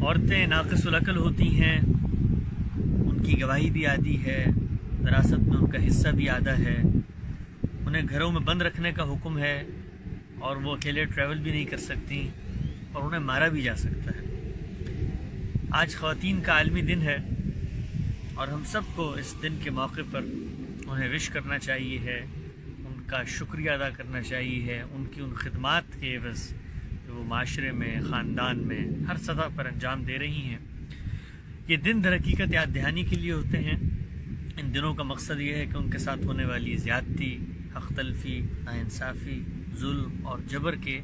عورتیں ناقص العقل ہوتی ہیں، ان کی گواہی بھی آدھی ہے، وراثت میں ان کا حصہ بھی آدھا ہے، انہیں گھروں میں بند رکھنے کا حکم ہے اور وہ اکیلے ٹریول بھی نہیں کر سکتی اور انہیں مارا بھی جا سکتا ہے۔ آج خواتین کا عالمی دن ہے اور ہم سب کو اس دن کے موقع پر انہیں وش کرنا چاہیے ہے، ان کا شکریہ ادا کرنا چاہیے ہے، ان کی ان خدمات کے عوض جو وہ معاشرے میں، خاندان میں، ہر سطح پر انجام دے رہی ہیں۔ یہ دن در حقیقت یاد دہانی کے لیے ہوتے ہیں۔ ان دنوں کا مقصد یہ ہے کہ ان کے ساتھ ہونے والی زیادتی، حق تلفی، ناانصافی، ظلم اور جبر کے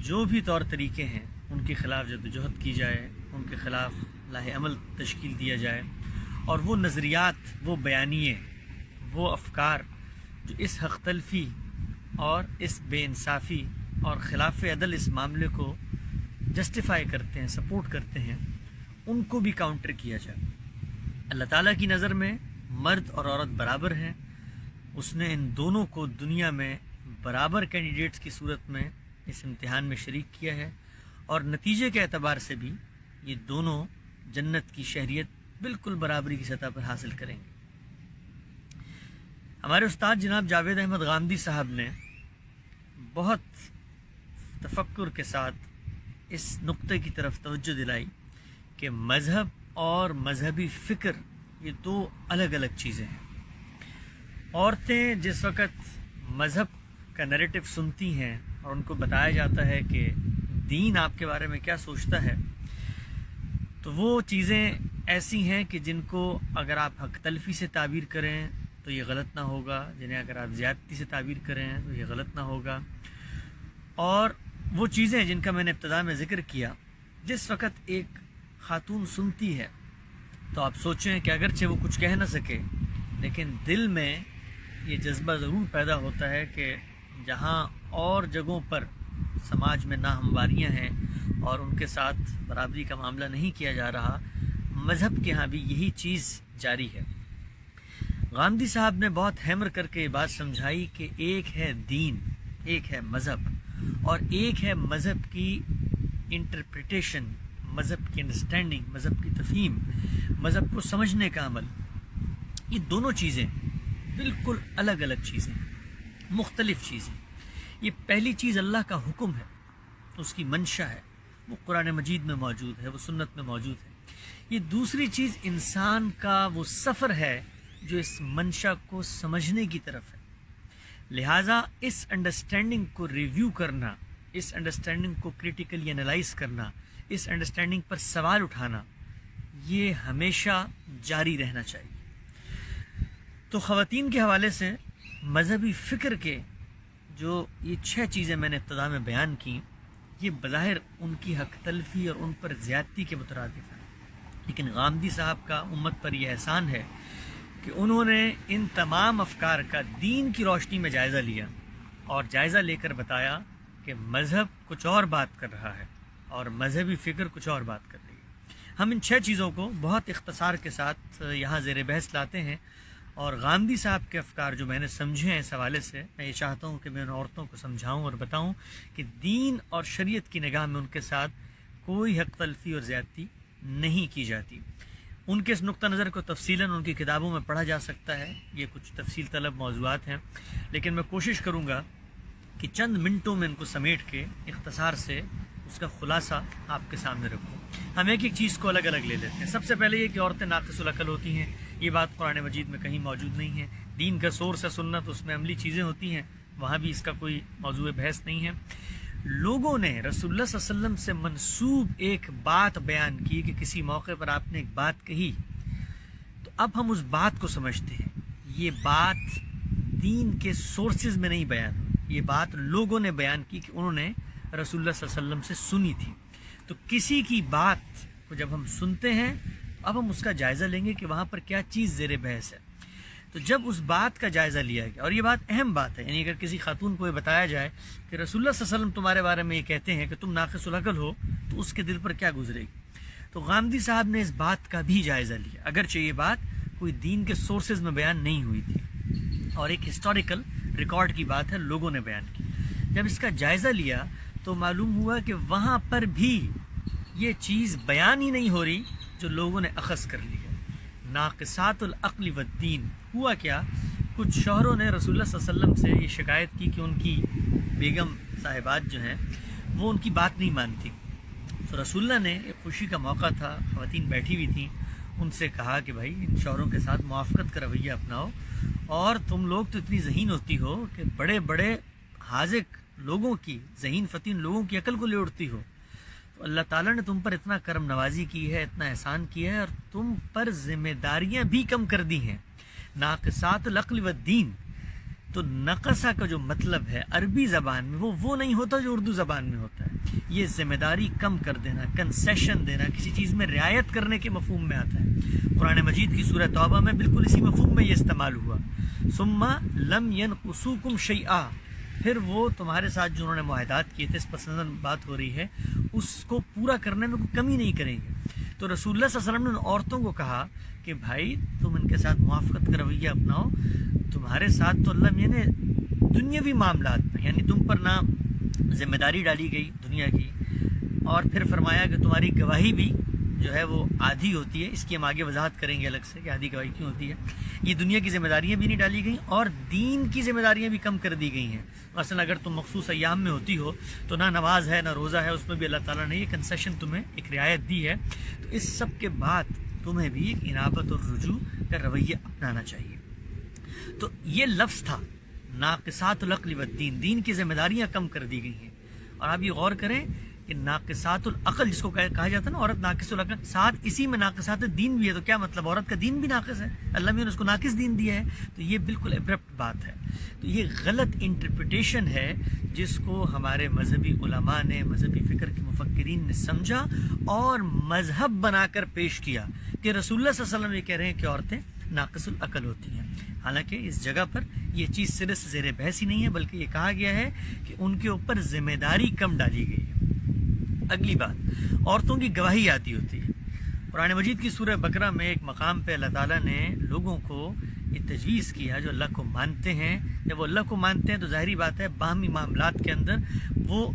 جو بھی طور طریقے ہیں ان کے خلاف جدوجہد کی جائے، ان کے خلاف لاہ عمل تشکیل دیا جائے، اور وہ نظریات، وہ بیانیے، وہ افکار جو اس حق تلفی اور اس بے انصافی اور خلاف عدل اس معاملے کو جسٹیفائی کرتے ہیں، سپورٹ کرتے ہیں، ان کو بھی کاؤنٹر کیا جائے۔ اللہ تعالیٰ کی نظر میں مرد اور عورت برابر ہیں، اس نے ان دونوں کو دنیا میں برابر کینڈیڈیٹس کی صورت میں اس امتحان میں شریک کیا ہے، اور نتیجے کے اعتبار سے بھی یہ دونوں جنت کی شہریت بالکل برابری کی سطح پر حاصل کریں گے۔ ہمارے استاد جناب جاوید احمد غامدی صاحب نے بہت تفکر کے ساتھ اس نقطے کی طرف توجہ دلائی کہ مذہب اور مذہبی فکر یہ دو الگ الگ چیزیں ہیں۔ عورتیں جس وقت مذہب کا نیریٹو سنتی ہیں اور ان کو بتایا جاتا ہے کہ دین آپ کے بارے میں کیا سوچتا ہے، تو وہ چیزیں ایسی ہیں کہ جن کو اگر آپ حق تلفی سے تعبیر کریں تو یہ غلط نہ ہوگا، جنہیں اگر آپ زیادتی سے تعبیر کریں تو یہ غلط نہ ہوگا۔ اور وہ چیزیں جن کا میں نے ابتدا میں ذکر کیا، جس وقت ایک خاتون سنتی ہے تو آپ سوچیں کہ اگرچہ وہ کچھ کہہ نہ سکے لیکن دل میں یہ جذبہ ضرور پیدا ہوتا ہے کہ جہاں اور جگہوں پر سماج میں ناہمواریاں ہیں اور ان کے ساتھ برابری کا معاملہ نہیں کیا جا رہا، مذہب کے ہاں بھی یہی چیز جاری ہے۔ غامدی صاحب نے بہت ہیمر کر کے یہ بات سمجھائی کہ ایک ہے دین، ایک ہے مذہب، اور ایک ہے مذہب کی انٹرپریٹیشن، مذہب کی انڈرسٹینڈنگ، مذہب کی تفہیم، مذہب کو سمجھنے کا عمل۔ یہ دونوں چیزیں بالکل الگ الگ چیزیں، مختلف چیزیں۔ یہ پہلی چیز اللہ کا حکم ہے، اس کی منشا ہے، وہ قرآن مجید میں موجود ہے، وہ سنت میں موجود ہے۔ یہ دوسری چیز انسان کا وہ سفر ہے جو اس منشا کو سمجھنے کی طرف ہے۔ لہٰذا اس انڈرسٹینڈنگ کو ریویو کرنا، اس انڈرسٹینڈنگ کو کریٹیکلی انالائز کرنا، اس انڈرسٹینڈنگ پر سوال اٹھانا، یہ ہمیشہ جاری رہنا چاہیے۔ تو خواتین کے حوالے سے مذہبی فکر کے جو یہ 6 چیزیں میں نے ابتدا میں بیان کی، یہ بظاہر ان کی حق تلفی اور ان پر زیادتی کے مترادف ہیں، لیکن غامدی صاحب کا امت پر یہ احسان ہے کہ انہوں نے ان تمام افکار کا دین کی روشنی میں جائزہ لیا اور جائزہ لے کر بتایا کہ مذہب کچھ اور بات کر رہا ہے اور مذہبی فکر کچھ اور بات کر رہی ہے۔ ہم ان 6 چیزوں کو بہت اختصار کے ساتھ یہاں زیر بحث لاتے ہیں، اور غامدی صاحب کے افکار جو میں نے سمجھے ہیں اس حوالے سے، میں یہ چاہتا ہوں کہ میں ان عورتوں کو سمجھاؤں اور بتاؤں کہ دین اور شریعت کی نگاہ میں ان کے ساتھ کوئی حق تلفی اور زیادتی نہیں کی جاتی۔ ان کے اس نقطہ نظر کو تفصیلاً ان کی کتابوں میں پڑھا جا سکتا ہے، یہ کچھ تفصیل طلب موضوعات ہیں، لیکن میں کوشش کروں گا کہ چند منٹوں میں ان کو سمیٹ کے اختصار سے اس کا خلاصہ آپ کے سامنے رکھوں۔ ہم ایک ایک چیز کو الگ الگ لے لیتے ہیں۔ سب سے پہلے یہ کہ عورتیں ناقص العقل ہوتی ہیں، یہ بات قرآن مجید میں کہیں موجود نہیں ہے۔ دین کا سورس ہے سنت، اس میں عملی چیزیں ہوتی ہیں، وہاں بھی اس کا کوئی موضوع بحث نہیں ہے۔ لوگوں نے رسول اللہ صلی اللہ علیہ وسلم سے منسوب ایک بات بیان کی کہ کسی موقع پر آپ نے ایک بات کہی، تو اب ہم اس بات کو سمجھتے ہیں۔ یہ بات دین کے سورسز میں نہیں بیان ہوئی، یہ بات لوگوں نے بیان کی کہ انہوں نے رسول اللہ صلی اللہ علیہ وسلم سے سنی تھی۔ تو کسی کی بات کو جب ہم سنتے ہیں، اب ہم اس کا جائزہ لیں گے کہ وہاں پر کیا چیز زیر بحث ہے۔ تو جب اس بات کا جائزہ لیا گیا، اور یہ بات اہم بات ہے، یعنی اگر کسی خاتون کو یہ بتایا جائے کہ رسول اللہ صلی اللہ علیہ وسلم تمہارے بارے میں یہ کہتے ہیں کہ تم ناقص العقل ہو، تو اس کے دل پر کیا گزرے گی۔ تو غامدی صاحب نے اس بات کا بھی جائزہ لیا، اگرچہ یہ بات کوئی دین کے سورسز میں بیان نہیں ہوئی تھی اور ایک ہسٹوریکل ریکارڈ کی بات ہے، لوگوں نے بیان کی۔ جب اس کا جائزہ لیا تو معلوم ہوا کہ وہاں پر بھی یہ چیز بیان ہی نہیں ہو رہی جو لوگوں نے اخذ کر لی ہے۔ ناقصات العقل والدین، ہوا کیا، کچھ شوہروں نے رسول اللہ صلی اللہ علیہ وسلم سے یہ شکایت کی کہ ان کی بیگم صاحبات جو ہیں وہ ان کی بات نہیں مانتی۔ تو رسول اللہ نے، ایک خوشی کا موقع تھا، خواتین بیٹھی ہوئی تھیں، ان سے کہا کہ بھائی ان شوہروں کے ساتھ موافقت کا رویہ اپناؤ، اور تم لوگ تو اتنی ذہین ہوتی ہو کہ بڑے بڑے حاذق لوگوں کی، ذہین فتین لوگوں کی عقل کو لے اٹھتی ہو، تو اللہ تعالیٰ نے تم پر اتنا کرم نوازی کی ہے، اتنا احسان کیا ہے، اور تم پر ذمہ داریاں بھی کم کر دی ہیں۔ ناقصات العقل والدین، تو نقصہ کا جو مطلب ہے عربی زبان میں وہ نہیں ہوتا جو اردو زبان میں ہوتا ہے۔ یہ ذمہ داری کم کر دینا، کنسیشن دینا، کسی چیز میں رعایت کرنے کے مفہوم میں آتا ہے۔ قرآن مجید کی سورہ توبہ میں بالکل اسی مفہوم میں یہ استعمال ہوا، ثم لم ينقصوکم شیئا، پھر وہ تمہارے ساتھ جو انہوں نے معاہدات کیے تھے، اس پسند بات ہو رہی ہے، اس کو پورا کرنے میں کوئی کمی نہیں کریں گے۔ تو رسول اللہ صلی اللہ علیہ وسلم نے ان عورتوں کو کہا کہ بھائی تم ان کے ساتھ موافقت کا رویہ اپناؤ، تمہارے ساتھ تو اللہ نے دنیاوی معاملات میں، یعنی تم پر نہ ذمہ داری ڈالی گئی دنیا کی، اور پھر فرمایا کہ تمہاری گواہی بھی جو ہے وہ آدھی ہوتی ہے، اس کی ہم آگے وضاحت کریں گے الگ سے کہ آدھی گواہی کیوں ہوتی ہے۔ یہ دنیا کی ذمہ داریاں بھی نہیں ڈالی گئیں اور دین کی ذمہ داریاں بھی کم کر دی گئی ہیں۔ مثلا اگر تم مخصوص ایام میں ہوتی ہو تو نہ نماز ہے نہ روزہ ہے، اس میں بھی اللہ تعالیٰ نے یہ کنسیشن تمہیں ایک رعایت دی ہے۔ تو اس سب کے بعد تمہیں بھی ایک انابت اور رجوع کا رویہ اپنانا چاہیے۔ تو یہ لفظ تھا ناقصات العقل والدین، دین کی ذمہ داریاں کم کر دی گئی ہیں۔ اور آپ یہ غور کریں کہ ناقصات العقل جس کو کہا جاتا ہے نا، عورت ناقص العقل، ساتھ اسی میں ناقصات دین بھی ہے، تو کیا مطلب عورت کا دین بھی ناقص ہے؟ اللہ نے اس کو ناقص دین دیا ہے، تو یہ بالکل ابرپٹ بات ہے۔ تو یہ غلط انٹرپریٹیشن ہے جس کو ہمارے مذہبی علماء نے، مذہبی فکر کے مفکرین نے سمجھا اور مذہب بنا کر پیش کیا کہ رسول اللہ صلی اللہ علیہ وسلم یہ کہہ رہے ہیں کہ عورتیں ناقص العقل ہوتی ہیں، حالانکہ اس جگہ پر یہ چیز سرے سے زیر بحث ہی نہیں ہے، بلکہ یہ کہا گیا ہے کہ ان کے اوپر ذمہ داری کم ڈالی گئی ہے۔ اگلی بات، عورتوں کی گواہی آتی ہوتی ہے۔ قرآن مجید کی سورہ بقرہ میں ایک مقام پہ اللہ تعالیٰ نے لوگوں کو یہ تجویز کیا جو اللہ کو مانتے ہیں، جب وہ اللہ کو مانتے ہیں تو ظاہری بات ہے باہمی معاملات کے اندر وہ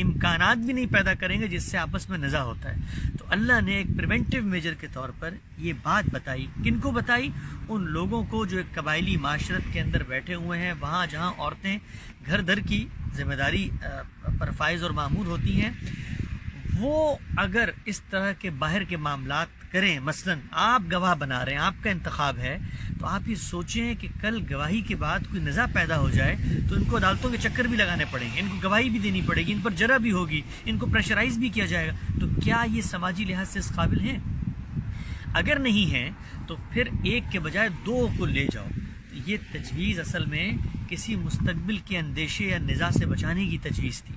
امکانات بھی نہیں پیدا کریں گے جس سے آپس میں نزاع ہوتا ہے۔ تو اللہ نے ایک پریونٹیو میجر کے طور پر یہ بات بتائی، کن کو بتائی؟ ان لوگوں کو جو ایک قبائلی معاشرت کے اندر بیٹھے ہوئے ہیں، وہاں جہاں عورتیں گھر در کی ذمہ داری پر فائز اور معمور ہوتی ہیں، وہ اگر اس طرح کے باہر کے معاملات کریں، مثلا آپ گواہ بنا رہے ہیں، آپ کا انتخاب ہے، تو آپ یہ سوچیں کہ کل گواہی کے بعد کوئی نزاع پیدا ہو جائے تو ان کو عدالتوں کے چکر بھی لگانے پڑیں گے، ان کو گواہی بھی دینی پڑے گی، ان پر جرح بھی ہوگی، ان کو پریشرائز بھی کیا جائے گا۔ تو کیا یہ سماجی لحاظ سے اس قابل ہیں؟ اگر نہیں ہیں تو پھر ایک کے بجائے دو کو لے جاؤ۔ یہ تجویز اصل میں کسی مستقبل کے اندیشے یا نزاع سے بچانے کی تجویز تھی۔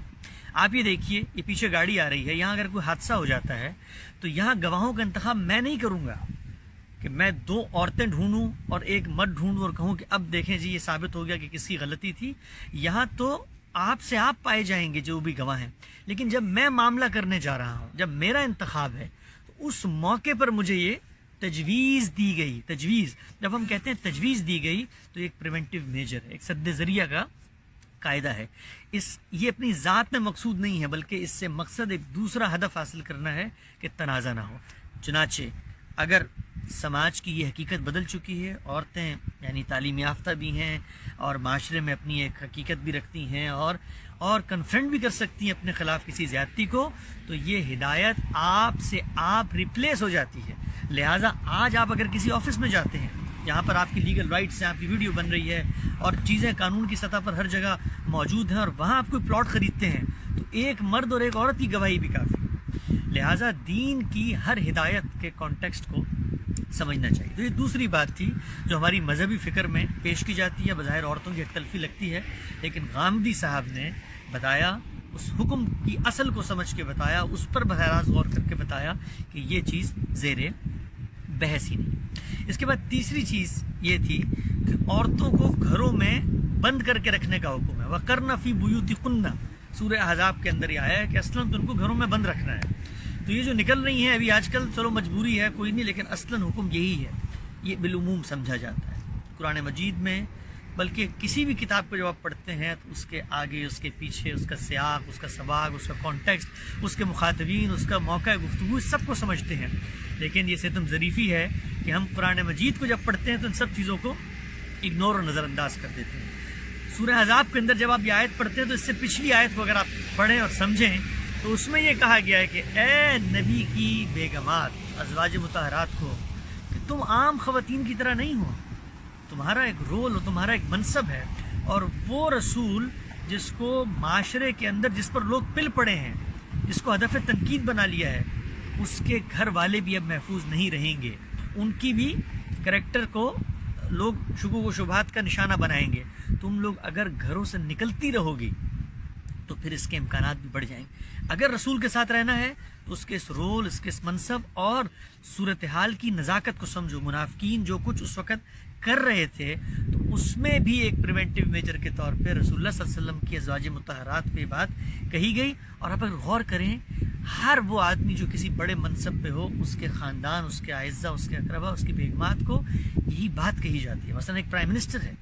آپ یہ دیکھیے، یہ پیچھے گاڑی آ رہی ہے، یہاں اگر کوئی حادثہ ہو جاتا ہے تو یہاں گواہوں کا انتخاب میں نہیں کروں گا کہ میں دو عورتیں ڈھونڈوں اور ایک مرد ڈھونڈوں اور کہوں کہ اب دیکھیں جی یہ ثابت ہو گیا کہ کس کی غلطی تھی۔ یہاں تو آپ سے آپ پائے جائیں گے جو بھی گواہ ہیں، لیکن جب میں معاملہ کرنے جا رہا ہوں، جب میرا انتخاب ہے، تو اس موقع پر مجھے یہ تجویز دی گئی۔ تجویز، جب ہم کہتے ہیں تجویز دی گئی تو ایک پریونٹیو میجر ہے، ایک سد ذریعہ کا قاعدہ ہے۔ یہ اپنی ذات میں مقصود نہیں ہے، بلکہ اس سے مقصد ایک دوسرا ہدف حاصل کرنا ہے کہ تنازع نہ ہو۔ چنانچہ اگر سماج کی یہ حقیقت بدل چکی ہے، عورتیں یعنی تعلیم یافتہ بھی ہیں اور معاشرے میں اپنی ایک حقیقت بھی رکھتی ہیں اور کنفرنٹ بھی کر سکتی ہیں اپنے خلاف کسی زیادتی کو، تو یہ ہدایت آپ سے آپ ریپلیس ہو جاتی ہے۔ لہٰذا آج آپ اگر کسی آفس میں جاتے ہیں جہاں پر آپ کی لیگل رائٹس ہیں، آپ کی ویڈیو بن رہی ہے اور چیزیں قانون کی سطح پر ہر جگہ موجود ہیں، اور وہاں آپ کوئی پلاٹ خریدتے ہیں تو ایک مرد اور ایک عورت کی گواہی بھی کافی ہے۔ لہٰذا دین کی ہر ہدایت کے کانٹیکسٹ کو سمجھنا چاہیے۔ تو یہ دوسری بات تھی جو ہماری مذہبی فکر میں پیش کی جاتی ہے، بظاہر عورتوں کی ایک تلفی لگتی ہے، لیکن غامدی صاحب نے بتایا، اس حکم کی اصل کو سمجھ کے بتایا، اس پر براہ راست غور کر کے بتایا کہ یہ چیز زیر بحث ہی نہیں۔ اس کے بعد تیسری چیز یہ تھی کہ عورتوں کو گھروں میں بند کر کے رکھنے کا حکم ہے۔ وَقَرْنَ فِي بُيُوتِكُنَّ، سورہ احزاب کے اندر یہ آیا ہے کہ اصلاً تو ان کو گھروں میں بند رکھنا ہے۔ تو یہ جو نکل رہی ہیں ابھی آج کل، چلو مجبوری ہے کوئی نہیں، لیکن اصلاً حکم یہی ہے، یہ بالعموم سمجھا جاتا ہے۔ قرآن مجید میں بلکہ کسی بھی کتاب کو جب آپ پڑھتے ہیں تو اس کے آگے، اس کے پیچھے، اس کا سیاق، اس کا سباق، اس کا کانٹیکسٹ، اس کے مخاطبین، اس کا موقع گفتگو، سب کو سمجھتے ہیں۔ لیکن یہ ستم ظریفی ہے کہ ہم قرآن مجید کو جب پڑھتے ہیں تو ان سب چیزوں کو اگنور اور نظر انداز کر دیتے ہیں۔ سورہ احزاب کے اندر جب آپ یہ آیت پڑھتے ہیں تو اس سے پچھلی آیت کو اگر آپ پڑھیں اور سمجھیں تو اس میں یہ کہا گیا ہے کہ اے نبی کی بیگمات، ازواج مطہرات کو، کہ تم عام خواتین کی طرح نہیں ہو، تمہارا ایک رول اور تمہارا ایک منصب ہے، اور وہ رسول جس کو معاشرے کے اندر جس پر لوگ پل پڑے ہیں، جس کو ہدف تنقید بنا لیا ہے، اس کے گھر والے بھی اب محفوظ نہیں رہیں گے، ان کی بھی کریکٹر کو لوگ شکوک و شبہات کا نشانہ بنائیں گے۔ تم لوگ اگر گھروں سے نکلتی رہو گی تو پھر اس کے امکانات بھی بڑھ جائیں گے۔ اگر رسول کے ساتھ رہنا ہے تو اس کے اس رول، اس کے اس منصب اور صورتحال کی نزاکت کو سمجھو۔ منافقین جو کچھ اس وقت کر رہے تھے تو اس میں بھی ایک پریونٹیو میجر کے طور پہ رسول اللہ صلی اللہ علیہ وسلم کی ازواج مطہرات پہ بات کہی گئی۔ اور آپ اگر غور کریں، ہر وہ آدمی جو کسی بڑے منصب پہ ہو، اس کے خاندان، اس کے اعزہ، اس کے اقربا، اس کی بیگمات کو یہی بات کہی جاتی ہے۔ مثلا ایک پرائم منسٹر ہے،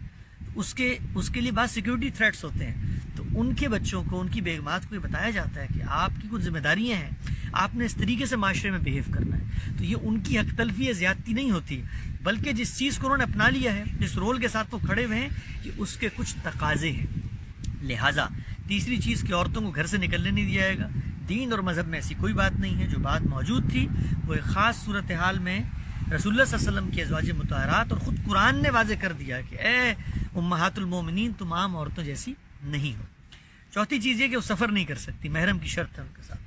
اس کے لیے بعض سیکیورٹی تھریٹس ہوتے ہیں، تو ان کے بچوں کو، ان کی بیگمات کو یہ بتایا جاتا ہے کہ آپ کی کچھ ذمہ داریاں ہیں، آپ نے اس طریقے سے معاشرے میں بیہیو کرنا ہے۔ تو یہ ان کی حق تلفی یا زیادتی نہیں ہوتی، بلکہ جس چیز کو انہوں نے اپنا لیا ہے، جس رول کے ساتھ وہ کھڑے ہوئے ہیں، یہ اس کے کچھ تقاضے ہیں۔ لہٰذا تیسری چیز کہ عورتوں کو گھر سے نکلنے نہیں دیا جائے گا۔ دین اور مذہب میں ایسی کوئی بات نہیں ہے۔ جو بات موجود تھی وہ ایک خاص صورتحال میں رسول اللہ صلی اللہ علیہ وسلم کی ازواج مطہرات، اور خود قرآن نے واضح کر دیا کہ اے امہات المومنین، تم عام عورتوں جیسی نہیں ہو۔ چوتھی چیز یہ کہ وہ سفر نہیں کر سکتی، محرم کی شرط ہے ان کے ساتھ۔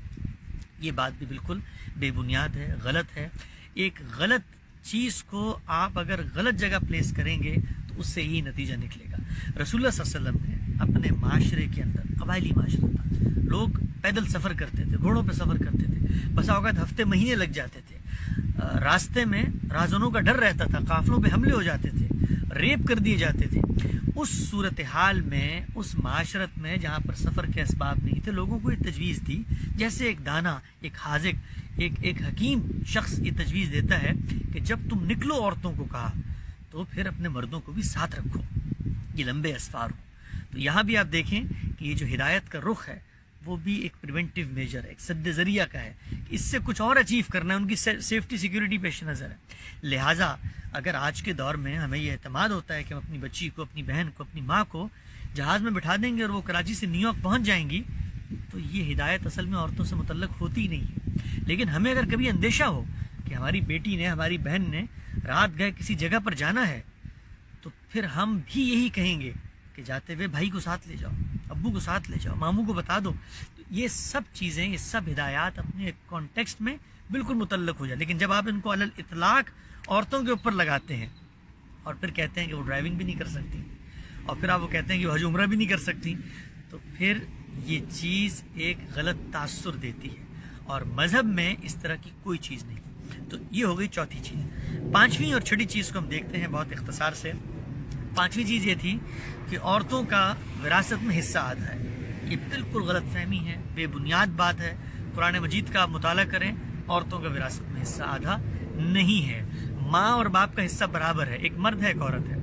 یہ بات بھی بالکل بے بنیاد ہے، غلط ہے۔ ایک غلط چیز کو آپ اگر غلط جگہ پلیس کریں گے تو اس سے یہی نتیجہ نکلے گا۔ رسول اللہ صلی اللہ علیہ وسلم نے اپنے معاشرے کے اندر، قبائلی معاشرہ تھا، لوگ پیدل سفر کرتے تھے، گھوڑوں پہ سفر کرتے تھے، بسا اوقات ہفتے مہینے لگ جاتے تھے، راستے میں رہزنوں کا ڈر رہتا تھا، قافلوں پہ حملے ہو جاتے تھے، ریپ کر دیے جاتے تھے۔ اس صورتحال میں، اس معاشرت میں جہاں پر سفر کے اسباب نہیں تھے، لوگوں کو یہ تجویز دی، جیسے ایک دانا، ایک حاذق، ایک حکیم شخص یہ تجویز دیتا ہے کہ جب تم نکلو، عورتوں کو کہا، تو پھر اپنے مردوں کو بھی ساتھ رکھو، یہ لمبے اسفار ہوں۔ تو یہاں بھی آپ دیکھیں کہ یہ جو ہدایت کا رخ ہے وہ بھی ایک پریونٹیو میجر ہے، ایک سد ذریعہ کا ہے، کہ اس سے کچھ اور اچیو کرنا ہے، ان کی سیفٹی سیکیورٹی پیش نظر ہے۔ لہٰذا اگر آج کے دور میں ہمیں یہ اعتماد ہوتا ہے کہ ہم اپنی بچی کو، اپنی بہن کو، اپنی ماں کو جہاز میں بٹھا دیں گے اور وہ کراچی سے نیو یارک پہنچ جائیں گی، تو یہ ہدایت اصل میں عورتوں سے متعلق ہوتی ہی نہیں ہے۔ لیکن ہمیں اگر کبھی اندیشہ ہو کہ ہماری بیٹی نے، ہماری بہن نے رات گئے کسی جگہ پر جانا ہے، تو پھر ہم بھی یہی کہیں گے کہ جاتے ہوئے بھائی کو ساتھ لے جاؤ، ابو کو ساتھ لے جاؤ، ماموں کو بتا دو۔ تو یہ سب چیزیں، یہ سب ہدایات اپنے کانٹیکسٹ میں بالکل متعلق ہو جائے۔ لیکن جب آپ ان کو علی الاطلاق عورتوں کے اوپر لگاتے ہیں اور پھر کہتے ہیں کہ وہ ڈرائیونگ بھی نہیں کر سکتی، اور پھر آپ وہ کہتے ہیں کہ وہ حج عمرہ بھی نہیں کر سکتی، تو پھر یہ چیز ایک غلط تاثر دیتی ہے، اور مذہب میں اس طرح کی کوئی چیز نہیں۔ تو یہ ہو گئی چوتھی چیز۔ پانچویں اور چھٹی چیز کو ہم دیکھتے ہیں بہت اختصار سے۔ پانچویں چیز یہ تھی کہ عورتوں کا وراثت میں حصہ آدھا ہے۔ یہ بالکل غلط فہمی ہے، بے بنیاد بات ہے۔ قرآن مجید کا آپ مطالعہ کریں، عورتوں کا وراثت میں حصہ آدھا نہیں ہے۔ ماں اور باپ کا حصہ برابر ہے، ایک مرد ہے، ایک عورت ہے۔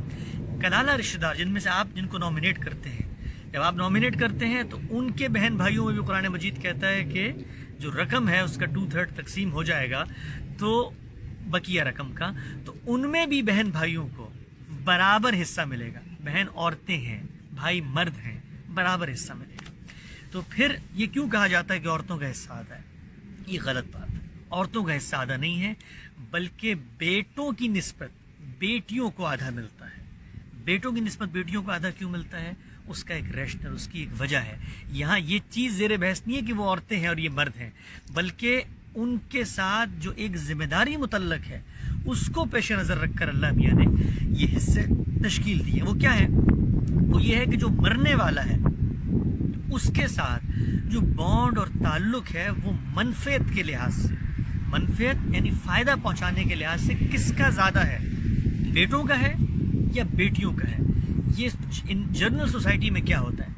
کلالہ رشتہ دار جن میں سے آپ جن کو نامینیٹ کرتے ہیں، جب آپ نامینیٹ کرتے ہیں تو ان کے بہن بھائیوں میں بھی قرآن مجید کہتا ہے کہ جو رقم ہے اس کا 2/3 تقسیم ہو جائے گا، تو بقیہ رقم کا، تو ان میں بھی بہن بھائیوں کو برابر حصہ ملے گا۔ بہن عورتیں ہیں، بھائی مرد ہیں، برابر حصہ ملے گا۔ تو پھر یہ کیوں کہا جاتا ہے کہ عورتوں کا حصہ آدھا ہے؟ یہ غلط بات ہے۔ عورتوں کا حصہ آدھا نہیں ہے، بلکہ بیٹوں کی نسبت بیٹیوں کو آدھا ملتا ہے۔ بیٹوں کی نسبت بیٹیوں کو آدھا کیوں ملتا ہے؟ اس کا ایک ریشنل، اس کی ایک وجہ ہے۔ یہاں یہ چیز زیر بحث نہیں ہے کہ وہ عورتیں ہیں اور یہ مرد ہیں، بلکہ ان کے ساتھ جو ایک ذمہ داری متعلق ہے اس کو پیش نظر رکھ کر اللہ میاں نے یہ حصے تشکیل دیے۔ وہ کیا ہے؟ وہ یہ ہے کہ جو مرنے والا ہے اس کے ساتھ جو بانڈ اور تعلق ہے وہ منفعت کے لحاظ سے، منفعت یعنی فائدہ پہنچانے کے لحاظ سے کس کا زیادہ ہے؟ بیٹوں کا ہے یا بیٹیوں کا ہے؟ یہ ان جنرل سوسائٹی میں کیا ہوتا ہے؟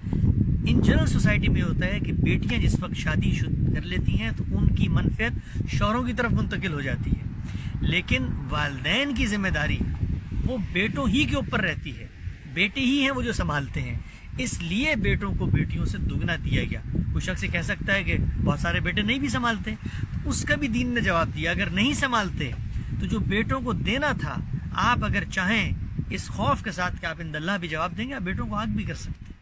ان جنرل سوسائٹی میں ہوتا ہے کہ بیٹیاں جس وقت شادی کر لیتی ہیں تو ان کی منفعت شوہروں کی طرف منتقل ہو جاتی ہے، لیکن والدین کی ذمہ داری وہ بیٹوں ہی کے اوپر رہتی ہے۔ بیٹے ہی ہیں وہ جو سنبھالتے ہیں، اس لیے بیٹوں کو بیٹیوں سے دگنا دیا گیا۔ کوئی شخص یہ کہہ سکتا ہے کہ بہت سارے بیٹے نہیں بھی سنبھالتے، اس کا بھی دین نے جواب دیا، اگر نہیں سنبھالتے تو جو بیٹوں کو دینا تھا، آپ اگر چاہیں اس خوف کے ساتھ کہ آپ اند اللہ بھی جواب دیں گے، آپ بیٹوں کو آگ بھی کر سکتے ہیں۔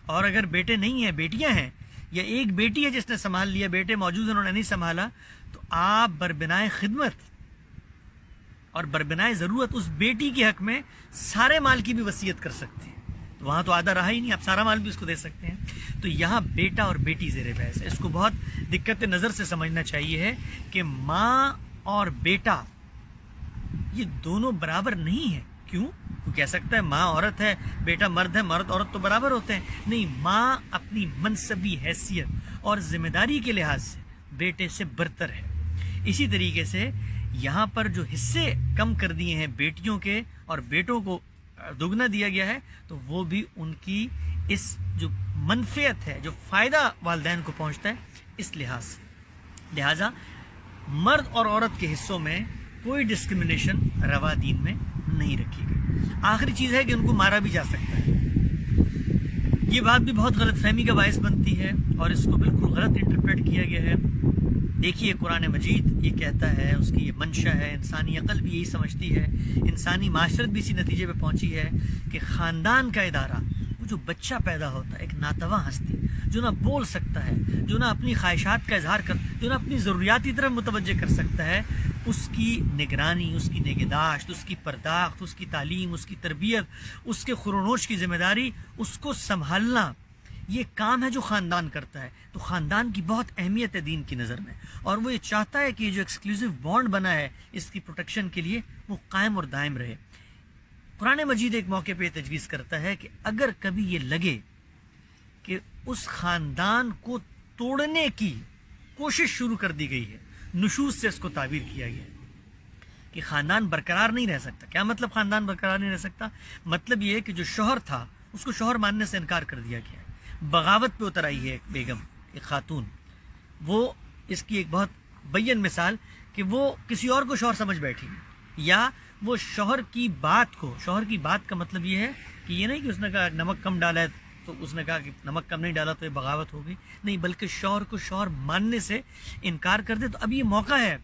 اور اگر بیٹے نہیں ہیں، بیٹیاں ہیں، یا ایک بیٹی ہے جس نے سنبھال لیا، بیٹے موجود ہیں انہوں نے نہیں سنبھالا، تو آپ بربنائے خدمت اور بربنائے ضرورت اس بیٹی کے حق میں سارے مال کی بھی وصیت کر سکتے ہیں۔ تو وہاں تو آدھا رہا ہی نہیں، آپ سارا مال بھی اس کو دے سکتے ہیں۔ تو یہاں بیٹا اور بیٹی زیر بحث ہے، اس کو بہت دقت نظر سے سمجھنا چاہیے ہے کہ ماں اور بیٹا یہ دونوں برابر نہیں ہیں۔ کیوں؟ وہ کہہ سکتا ہے ماں عورت ہے، بیٹا مرد ہے، مرد عورت تو برابر ہوتے ہیں۔ نہیں، ماں اپنی منصبی حیثیت اور ذمہ داری کے لحاظ سے بیٹے سے برتر ہے۔ اسی طریقے سے یہاں پر جو حصے کم کر دیے ہیں بیٹیوں کے اور بیٹوں کو دگنا دیا گیا ہے، تو وہ بھی ان کی اس جو منفعت ہے، جو فائدہ والدین کو پہنچتا ہے، اس لحاظ سے۔ لہٰذا مرد اور عورت کے حصوں میں کوئی ڈسکرمنیشن روا دین میں نہیں رکھی گئی۔ آخری چیز ہے کہ ان کو مارا بھی جا سکتا ہے۔ یہ بات بھی بہت غلط فہمی کا باعث بنتی ہے اور اس کو بالکل غلط انٹرپریٹ کیا گیا ہے۔ دیکھیے قرآن مجید یہ کہتا ہے، اس کی یہ منشا ہے، انسانی عقل بھی یہی سمجھتی ہے، انسانی معاشرت بھی اسی نتیجے پہ پہنچی ہے کہ خاندان کا ادارہ، وہ جو بچہ پیدا ہوتا ہے، ایک ناتواں ہستی جو نہ بول سکتا ہے، جو نہ اپنی خواہشات کا اظہار جو نہ اپنی ضروریات کی طرف متوجہ کر سکتا ہے، اس کی نگرانی، اس کی نگہداشت، اس کی پرداخت، اس کی تعلیم، اس کی تربیت، اس کے خورونوش کی ذمہ داری، اس کو سنبھالنا، یہ کام ہے جو خاندان کرتا ہے۔ تو خاندان کی بہت اہمیت ہے دین کی نظر میں، اور وہ یہ چاہتا ہے کہ یہ جو ایکسکلوسیو بانڈ بنا ہے اس کی پروٹیکشن کے لیے، وہ قائم اور دائم رہے۔ قرآن مجید ایک موقع پہ یہ تجویز کرتا ہے کہ اگر کبھی یہ لگے کہ اس خاندان کو توڑنے کی کوشش شروع کر دی گئی ہے، نشوز سے اس کو تعبیر کیا گیا ہے کہ خاندان برقرار نہیں رہ سکتا۔ کیا مطلب خاندان برقرار نہیں رہ سکتا؟ مطلب یہ ہے کہ جو شوہر تھا اس کو شوہر ماننے سے انکار کر دیا گیا ہے، بغاوت پہ اتر آئی ہے ایک بیگم، ایک خاتون، وہ اس کی ایک بہت بین مثال کہ وہ کسی اور کو شوہر سمجھ بیٹھی، یا وہ شوہر کی بات کا مطلب یہ ہے کہ یہ نہیں کہ اس نے کہا نمک کم ڈالا ہے تو اس نے کہا کہ نمک کم نہیں ڈالا تو یہ بغاوت ہوگی، نہیں، بلکہ شوہر کو شوہر ماننے سے انکار کر دے۔ تو اب یہ موقع ہے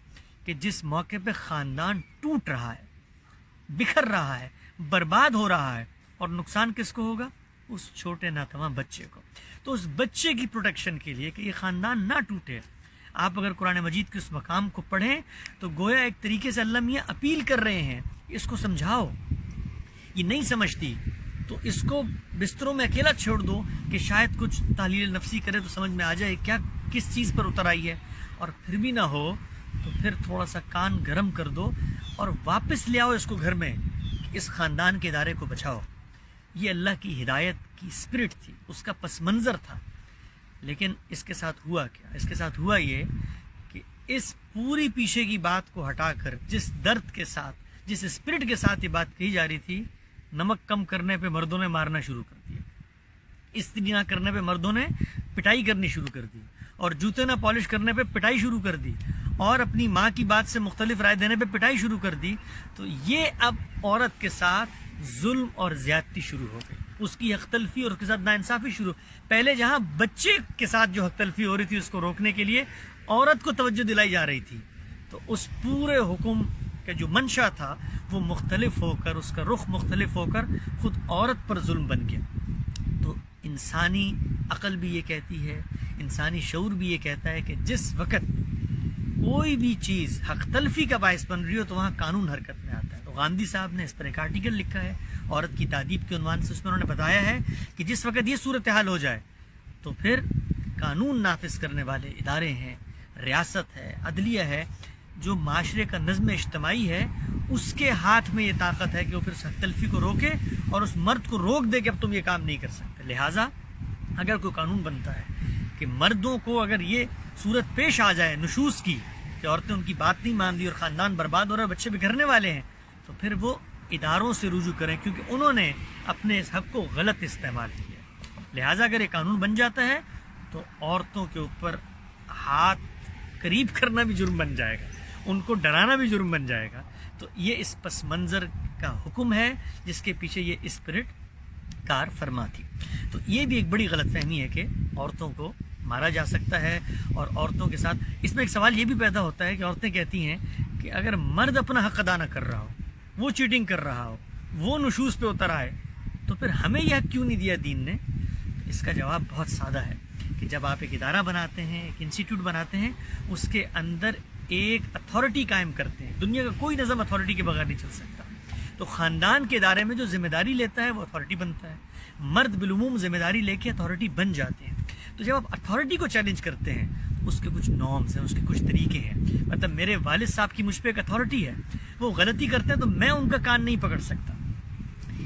کہ جس موقع پہ خاندان ٹوٹ رہا ہے، بکھر رہا ہے، برباد ہو رہا ہے، اور نقصان کس کو ہوگا؟ اس چھوٹے ناتواں بچے کو۔ تو اس بچے کی پروٹیکشن کے لیے کہ یہ خاندان نہ ٹوٹے، آپ اگر قرآن مجید کے اس مقام کو پڑھیں تو گویا ایک طریقے سے اللہ میاں اپیل کر رہے ہیں، اس کو سمجھاؤ، یہ نہیں سمجھتی تو اس کو بستروں میں اکیلا چھوڑ دو کہ شاید کچھ تحلیل نفسی کرے تو سمجھ میں آ جائے کیا کس چیز پر اتر آئی ہے، اور پھر بھی نہ ہو تو پھر تھوڑا سا کان گرم کر دو اور واپس لے آؤ اس کو گھر میں، کہ اس خاندان کے ادارے کو بچاؤ۔ یہ اللہ کی ہدایت کی اسپرٹ تھی، اس کا پس منظر تھا۔ لیکن اس کے ساتھ ہوا کیا؟ اس کے ساتھ ہوا یہ کہ اس پوری پیچھے کی بات کو ہٹا کر جس درد کے ساتھ، جس اسپرٹ کے ساتھ یہ بات کہی جا رہی تھی، نمک کم کرنے پہ مردوں نے مارنا شروع کر دیا، استری نہ کرنے پہ مردوں نے پٹائی کرنی شروع کر دی، اور جوتے نہ پالش کرنے پہ پٹائی شروع کر دی، اور اپنی ماں کی بات سے مختلف رائے دینے پہ پٹائی شروع کر دی۔ تو یہ اب عورت کے ساتھ ظلم اور زیادتی شروع ہو گئی، اس کی حق تلفی اور اس کے ساتھ ناانصافی شروع۔ پہلے جہاں بچے کے ساتھ جو حق تلفی ہو رہی تھی اس کو روکنے کے لیے عورت کو توجہ دلائی جا رہی تھی، تو اس پورے حکم کا جو منشا تھا وہ مختلف ہو کر، اس کا رخ مختلف ہو کر خود عورت پر ظلم بن گیا۔ تو انسانی عقل بھی یہ کہتی ہے، انسانی شعور بھی یہ کہتا ہے کہ جس وقت کوئی بھی چیز حق تلفی کا باعث بن رہی ہو تو وہاں قانون حرکت میں آتا ہے۔ تو گاندھی صاحب نے اس طرح کا آرٹیکل لکھا ہے عورت کی تعدیب کے عنوان سے، اس میں انہوں نے بتایا ہے کہ جس وقت یہ صورتحال ہو جائے تو پھر قانون نافذ کرنے والے ادارے ہیں، ریاست ہے، عدلیہ ہے، جو معاشرے کا نظم اجتماعی ہے، اس کے ہاتھ میں یہ طاقت ہے کہ وہ پھر حق تلفی کو روکے اور اس مرد کو روک دے کہ اب تم یہ کام نہیں کر سکتے۔ لہٰذا اگر کوئی قانون بنتا ہے کہ مردوں کو اگر یہ صورت پیش آ جائے نشوز کی کہ عورتیں ان کی بات نہیں مان رہی اور خاندان برباد ہو رہا ہے، بچے بگھرنے والے ہیں، تو پھر وہ اداروں سے رجوع کریں، کیونکہ انہوں نے اپنے اس حق کو غلط استعمال کیا۔ لہٰذا اگر یہ قانون بن جاتا ہے تو عورتوں کے اوپر ہاتھ قریب کرنا بھی جرم بن جائے گا، ان کو ڈرانا بھی جرم بن جائے گا۔ تو یہ اس پس منظر کا حکم ہے جس کے پیچھے یہ اسپرٹ کار فرما تھی. تو یہ بھی ایک بڑی غلط فہمی ہے کہ عورتوں کو مارا جا سکتا ہے. اور عورتوں کے ساتھ اس میں ایک سوال یہ بھی پیدا ہوتا ہے کہ عورتیں کہتی ہیں کہ اگر مرد اپنا حق ادا نہ کر رہا ہو, وہ چیٹنگ کر رہا ہو, وہ نشوز پہ اتر آئے, تو پھر ہمیں یہ حق کیوں نہیں دیا دین نے؟ تو اس کا جواب بہت سادہ ہے کہ جب آپ ایک ادارہ بناتے ہیں, ایک انسٹیٹیوٹ بناتے ہیں, اس کے اندر ایک اتھارٹی قائم کرتے ہیں. دنیا کا کوئی نظام اتھارٹی کے بغیر نہیں چل سکتا. تو خاندان کے ادارے میں جو ذمہ داری لیتا ہے وہ اتھارٹی بنتا ہے. مرد بالعموم ذمہ داری لے کے اتھارٹی بن جاتے ہیں. تو جب آپ اتھارٹی کو چیلنج کرتے ہیں, اس کے کچھ نارمز ہیں, اس کے کچھ طریقے ہیں. مطلب میرے والد صاحب کی مجھ پہ ایک اتھارٹی ہے, وہ غلطی کرتے ہیں تو میں ان کا کان نہیں پکڑ سکتا.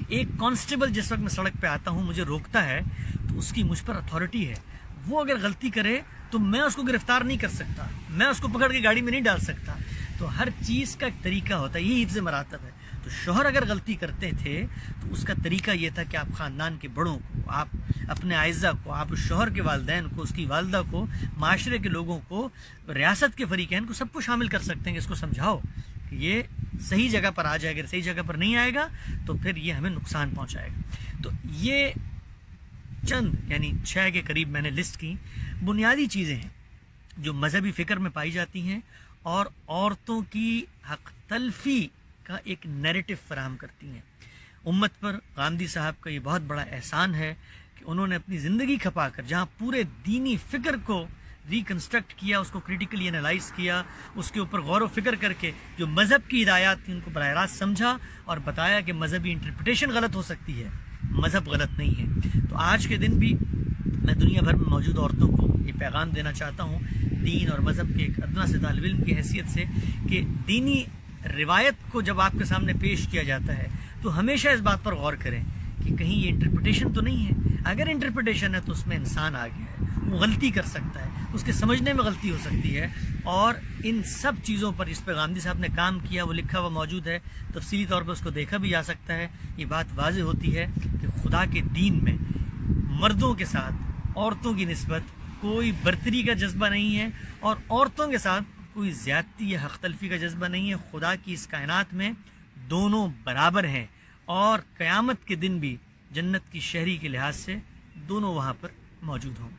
ایک کانسٹیبل جس وقت میں سڑک پہ آتا ہوں مجھے روکتا ہے تو اس کی مجھ پر اتھارٹی ہے. وہ اگر غلطی کرے تو میں اس کو گرفتار نہیں کر سکتا, میں اس کو پکڑ کے گاڑی میں نہیں ڈال سکتا. تو ہر چیز کا ایک طریقہ ہوتا ہے, یہ حفظ مراتب ہے. تو شوہر اگر غلطی کرتے تھے تو اس کا طریقہ یہ تھا کہ آپ خاندان کے بڑوں کو, آپ اپنے اعزہ کو, آپ شوہر کے والدین کو, اس کی والدہ کو, معاشرے کے لوگوں کو, ریاست کے فریقین کو, سب کو شامل کر سکتے ہیں کہ اس کو سمجھاؤ کہ یہ صحیح جگہ پر آ جائے. اگر صحیح جگہ پر نہیں آئے گا تو پھر یہ ہمیں نقصان پہنچائے گا. تو یہ چند یعنی 6 کے قریب میں نے لسٹ کی بنیادی چیزیں ہیں جو مذہبی فکر میں پائی جاتی ہیں اور عورتوں کی حق تلفی کا ایک نیریٹو فراہم کرتی ہیں. امت پر گاندھی صاحب کا یہ بہت بڑا احسان ہے کہ انہوں نے اپنی زندگی کھپا کر جہاں پورے دینی فکر کو ریکنسٹرکٹ کیا, اس کو کریٹیکلی انالائز کیا, اس کے اوپر غور و فکر کر کے جو مذہب کی ہدایات تھیں ان کو براہ راست سمجھا اور بتایا کہ مذہبی انٹرپریٹیشن غلط ہو سکتی ہے, مذہب غلط نہیں ہے. تو آج کے دن بھی میں دنیا بھر میں موجود عورتوں کو یہ پیغام دینا چاہتا ہوں دین اور مذہب کے ایک ادنا سے طالب علم کی حیثیت سے کہ دینی روایت کو جب آپ کے سامنے پیش کیا جاتا ہے تو ہمیشہ اس بات پر غور کریں کہ کہیں یہ انٹرپریٹیشن تو نہیں ہے. اگر انٹرپریٹیشن ہے تو اس میں انسان آ گیا ہے, وہ غلطی کر سکتا ہے, اس کے سمجھنے میں غلطی ہو سکتی ہے. اور ان سب چیزوں پر اس پہ گاندھی صاحب نے کام کیا, وہ لکھا ہوا موجود ہے, تفصیلی طور پر اس کو دیکھا بھی جا سکتا ہے. یہ بات واضح ہوتی ہے کہ خدا کے دین میں مردوں کے ساتھ عورتوں کی نسبت کوئی برتری کا جذبہ نہیں ہے اور عورتوں کے ساتھ کوئی زیادتی یا حق تلفی کا جذبہ نہیں ہے. خدا کی اس کائنات میں دونوں برابر ہیں اور قیامت کے دن بھی جنت کی شہری کے لحاظ سے دونوں وہاں پر موجود ہوں.